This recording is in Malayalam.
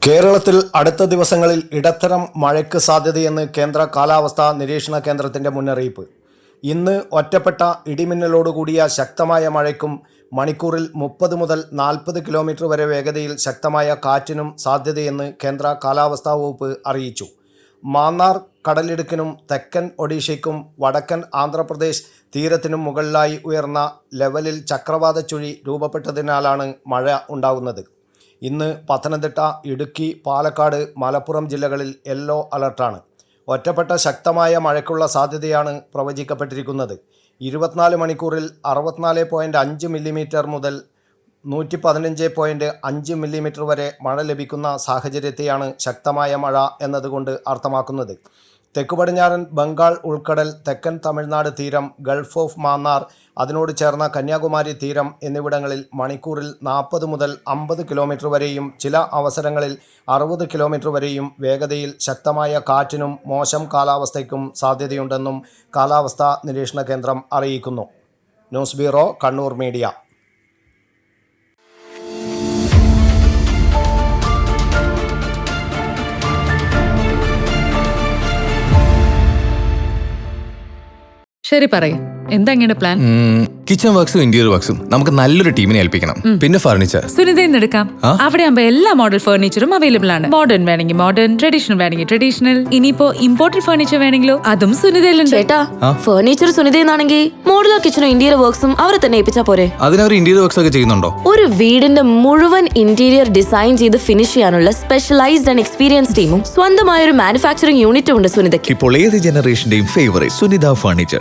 കേരളത്തിൽ അടുത്ത ദിവസങ്ങളിൽ ഇടത്തരം മഴയ്ക്ക് സാധ്യതയെന്ന് കേന്ദ്ര കാലാവസ്ഥാ നിരീക്ഷണ കേന്ദ്രത്തിൻ്റെ മുന്നറിയിപ്പ്. ഇന്ന് ഒറ്റപ്പെട്ട ഇടിമിന്നലോടുകൂടിയ ശക്തമായ മഴയ്ക്കും മണിക്കൂറിൽ 30 മുതൽ 40 കിലോമീറ്റർ വരെ വേഗതയിൽ ശക്തമായ കാറ്റിനും സാധ്യതയെന്ന് കേന്ദ്ര കാലാവസ്ഥാ വകുപ്പ് അറിയിച്ചു. മാന്നാർ കടലിടുക്കിനും തെക്കൻ ഒഡീഷയ്ക്കും വടക്കൻ ആന്ധ്രാപ്രദേശ് തീരത്തിനും മുകളിലായി ഉയർന്ന ലെവലിൽ ചക്രവാത ചുഴി രൂപപ്പെട്ടതിനാലാണ് മഴ ഉണ്ടാകുന്നത്. ഇന്ന് പത്തനംതിട്ട, ഇടുക്കി, പാലക്കാട്, മലപ്പുറം ജില്ലകളിൽ യെല്ലോ അലർട്ടാണ്. ഒറ്റപ്പെട്ട ശക്തമായ മഴയ്ക്കുള്ള സാധ്യതയാണ് പ്രവചിക്കപ്പെട്ടിരിക്കുന്നത്. 24 മണിക്കൂറിൽ 64.5 മില്ലിമീറ്റർ മുതൽ 115.5 മില്ലിമീറ്റർ വരെ മഴ ലഭിക്കുന്ന സാഹചര്യത്തെയാണ് ശക്തമായ മഴ എന്നതുകൊണ്ട് അർത്ഥമാക്കുന്നത്. തെക്കു പടിഞ്ഞാറൻ ബംഗാൾ ഉൾക്കടൽ, തെക്കൻ തമിഴ്നാട് തീരം, ഗൾഫ് ഓഫ് മാന്നാർ, അതിനോട് ചേർന്ന കന്യാകുമാരി തീരം എന്നിവിടങ്ങളിൽ മണിക്കൂറിൽ 40 മുതൽ 50 കിലോമീറ്റർ വരെയും ചില അവസരങ്ങളിൽ 60 കിലോമീറ്റർ വരെയും വേഗതയിൽ ശക്തമായ കാറ്റിനും മോശം കാലാവസ്ഥയ്ക്കും സാധ്യതയുണ്ടെന്നും കാലാവസ്ഥാ നിരീക്ഷണ കേന്ദ്രം അറിയിക്കുന്നു. News bureau, Kannur media. ശരി, പറയും എന്താ ഇങ്ങനെ പ്ലാൻ? കിച്ചൺ വർക്ക്സും ഇന്റീരിയർ വർക്ക്സും നമുക്ക് നല്ലൊരു ടീമിനെ ഏൽപ്പിക്കണം. പിന്നെ ഫർണിച്ചർ സുനിതയിൽ എടുക്കാം. അവിടെ ആകുമ്പോ എല്ലാ മോഡൽ ഫർണിച്ചറും അവൈലബിൾ ആണ്. മോഡേൺ വേണമെങ്കിൽ മോഡേൺ, ട്രഡീഷണൽ വേണമെങ്കിൽ ട്രഡീഷണൽ. ഇനിയിപ്പോ ഇമ്പോർട്ടഡ് ഫർണിച്ചർ വേണമെങ്കിലോ അതും സുനിതയിലുണ്ട്. ചേട്ടാ, ഫർണിച്ചർ സുനിതയിലാണെങ്കിൽ മോഡുലാർ കിച്ചണും ഇന്റീരിയർ വർക്ക്സും അവരെ തന്നെ ഏൽപ്പിച്ചാ പോരെ? അതിനവർ ഇന്റീരിയർ വർക്ക്സ് ഒക്കെ ചെയ്യുന്നുണ്ടോ? ഒരു വീടിന്റെ മുഴുവൻ ഇന്റീരിയർ ഡിസൈൻ ചെയ്ത് ഫിനിഷ് ചെയ്യാനുള്ള സ്പെഷ്യലൈസ്ഡ് ആൻഡ് എക്സ്പീരിയൻസ് ടീമും സ്വന്തമായ ഒരു മാനുഫാക്ചറിംഗ് യൂണിറ്റും ഉണ്ട് സുനിതയ്ക്ക്. ഇപ്പോൾ ഏത് ജനറേഷന്റെയും ഫേവറേറ്റ് സുനിത ഫർണിച്ചർ.